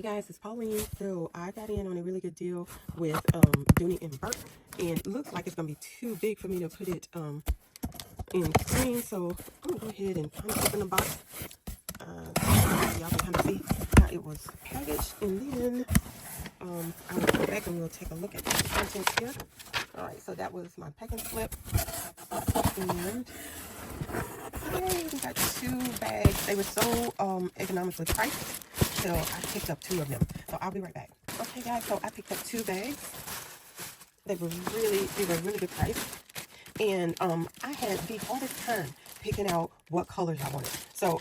Hey guys, it's Pauline. So I got in on a really good deal with Dooney and Burke, and it looks like it's gonna be too big for me to put it in screen. So I'm gonna go ahead and kind of open the box. Y'all can kind of see how it was packaged, and then I will go back and we'll take a look at the contents here. All right, so that was my packing slip, and yay, we got 2 bags. They were so economically priced, so I picked up 2 of them. So I'll be right back. Okay, guys, so I picked up 2 bags. They were really good price, and I had the hardest time picking out what colors I wanted. So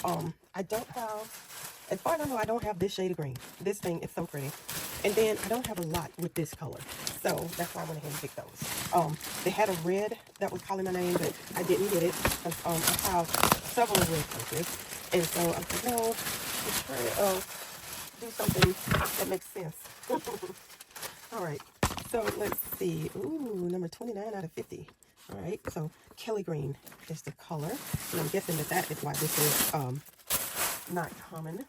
I don't have, as far as I know, I don't have this shade of green. This thing is so pretty, and then I don't have a lot with this color, so that's why I went ahead and picked those. They had a red that was calling my name, but I didn't get it because I have several red purses, and so I was like, no, let's try to do something that makes sense. All right, so let's see. Ooh, number 29 out of 50. All right, so Kelly Green is the color, and I'm guessing that is why this is not common.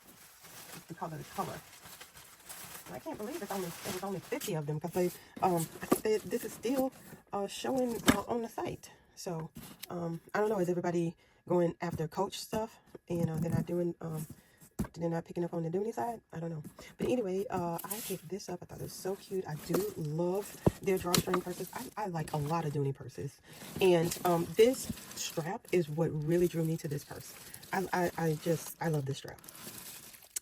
It's the color of the color. I can't believe it was only 50 of them, because they I think this is still showing on the site. So I don't know, is everybody going after Coach stuff, and they're not picking up on the Dooney side? I don't know. But anyway, I picked this up. I thought it was so cute. I do love their drawstring purses. I like a lot of Dooney purses, and this strap is what really drew me to this purse. I love this strap.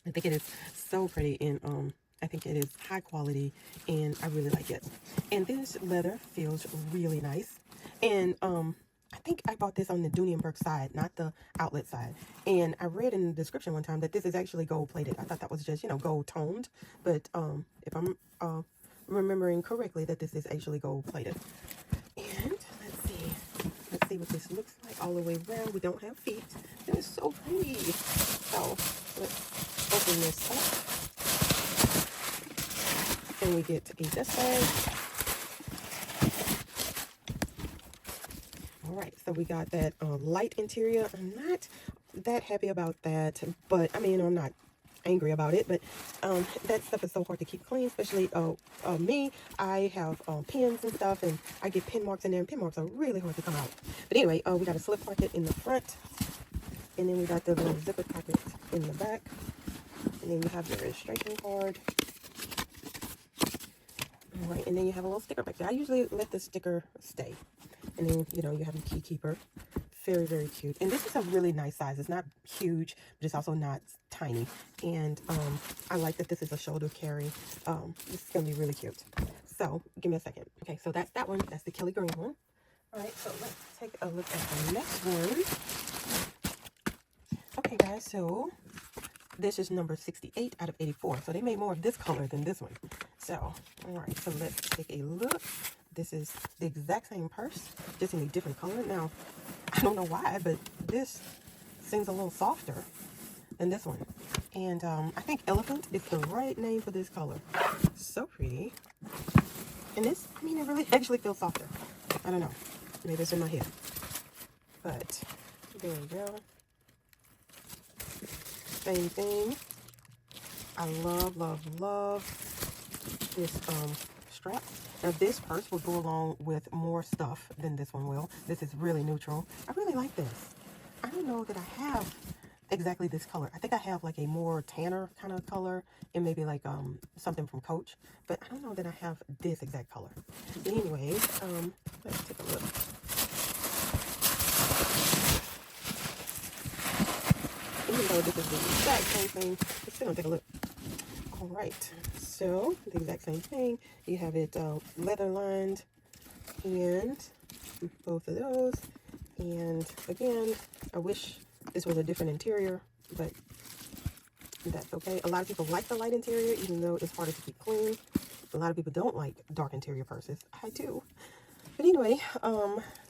I think it is so pretty, and I think it is high quality, and I really like it. And this leather feels really nice. And I think I bought this on the Dooney & Burke side, not the outlet side. And I read in the description one time that this is actually gold plated. I thought that was just, gold toned. But if I'm remembering correctly, that this is actually gold plated. And let's see what this looks like all the way around. We don't have feet. It is so pretty. So let's open this up. And we get a dust bag. All right, so we got that light interior. I'm not that happy about that, but I mean, I'm not angry about it, but that stuff is so hard to keep clean, especially me. I have pins and stuff, and I get pin marks in there, and pin marks are really hard to come out. But anyway, we got a slip pocket in the front, and then we got the little zipper pocket in the back, and then you have your registration card. All right, and then you have a little sticker back there. I usually let the sticker stay. And then, you have your key keeper. Very cute. And this is a really nice size. It's not huge, but it's also not tiny. And I like that this is a shoulder carry. This is going to be really cute. So, give me a second. Okay, so that's that one. That's the Kelly Green one. All right, so let's take a look at the next one. Okay, guys, so this is number 68 out of 84. So they made more of this color than this one. So, all right, so let's take a look. This is the exact same purse, just in a different color. Now, I don't know why, but this seems a little softer than this one. And I think elephant is the right name for this color. So pretty. And this, I mean, it really actually feels softer. I don't know. Maybe it's in my head. But there we go. Same thing. I love this strap. Now this purse will go along with more stuff than this one will. This is really neutral. I really like this. I don't know that I have exactly this color. I think I have like a more tanner kind of color, and maybe like something from Coach, but I don't know that I have this exact color. But anyway, let's take a look. Even though this is the exact same thing, let's still take a look. All right, so the exact same thing. You have it leather lined, and both of those. And again, I wish this was a different interior, but that's okay. A lot of people like the light interior, even though it's harder to keep clean. A lot of people don't like dark interior purses. I do. But anyway,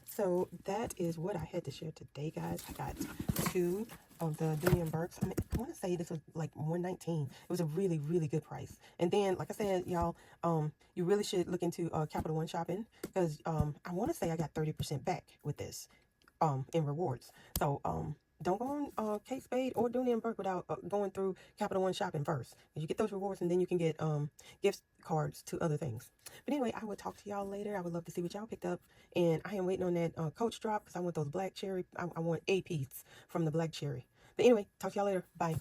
so that is what I had to share today, guys. I got 2 of the Dooney & Burke's. I mean, I want to say this was like $119. It was a really good price. And then, like I said, y'all, you really should look into Capital One shopping, because I want to say I got 30% back with this in rewards. So don't go on Kate Spade or Dooney and Burke without going through Capital One Shopping first. You get those rewards, and then you can get gift cards to other things. But anyway, I will talk to y'all later. I would love to see what y'all picked up. And I am waiting on that Coach drop because I want those black cherry. I want a piece from the black cherry. But anyway, talk to y'all later. Bye.